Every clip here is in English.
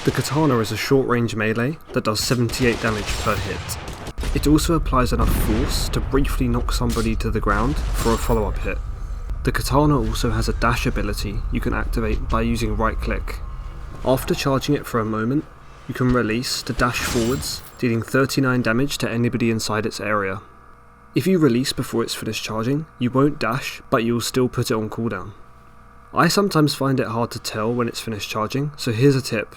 The katana is a short-range melee that does 78 damage per hit. It also applies enough force to briefly knock somebody to the ground for a follow-up hit. The katana also has a dash ability you can activate by using right click. After charging it for a moment, you can release to dash forwards, dealing 39 damage to anybody inside its area. If you release before it's finished charging, you won't dash, but you'll still put it on cooldown. I sometimes find it hard to tell when it's finished charging, so here's a tip.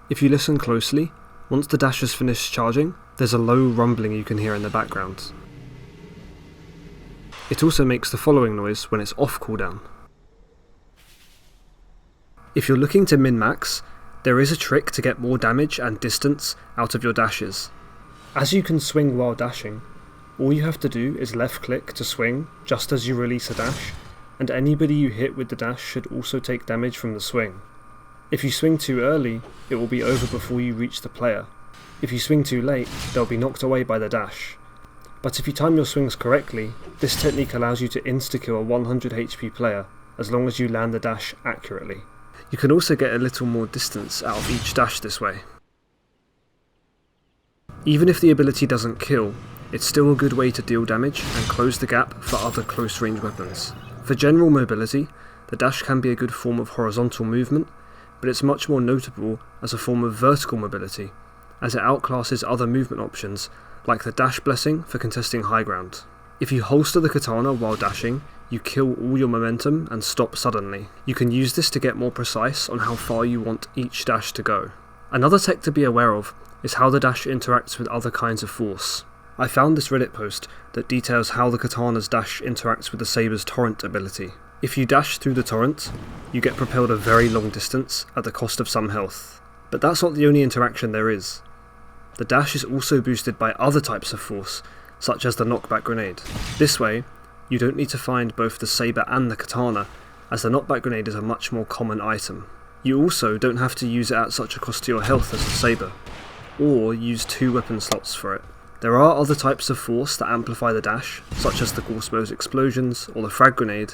If you listen closely, once the dash has finished charging, there's a low rumbling you can hear in the background. It also makes the following noise when it's off cooldown. If you're looking to min-max, there is a trick to get more damage and distance out of your dashes. As you can swing while dashing, all you have to do is left click to swing just as you release a dash, and anybody you hit with the dash should also take damage from the swing. If you swing too early, it will be over before you reach the player. If you swing too late, they'll be knocked away by the dash. But if you time your swings correctly, this technique allows you to insta-kill a 100 HP player as long as you land the dash accurately. You can also get a little more distance out of each dash this way. Even if the ability doesn't kill, it's still a good way to deal damage and close the gap for other close range weapons. For general mobility, the dash can be a good form of horizontal movement, but it's much more notable as a form of vertical mobility, as it outclasses other movement options like the dash blessing for contesting high ground. If you holster the katana while dashing, you kill all your momentum and stop suddenly. You can use this to get more precise on how far you want each dash to go. Another tech to be aware of is how the dash interacts with other kinds of force. I found this Reddit post that details how the katana's dash interacts with the saber's torrent ability. If you dash through the torrent, you get propelled a very long distance at the cost of some health. But that's not the only interaction there is. The dash is also boosted by other types of force, such as the knockback grenade. This way, you don't need to find both the saber and the katana, as the knockback grenade is a much more common item. You also don't have to use it at such a cost to your health as the saber, or use 2 weapon slots for it. There are other types of force that amplify the dash, such as the Gorsebo's explosions or the frag grenade,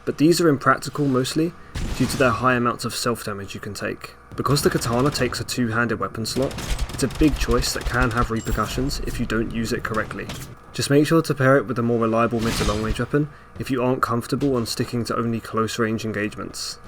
but these are impractical mostly due to their high amounts of self-damage you can take. Because the katana takes a 2-handed weapon slot, it's a big choice that can have repercussions if you don't use it correctly. Just make sure to pair it with a more reliable mid to long range weapon if you aren't comfortable on sticking to only close range engagements.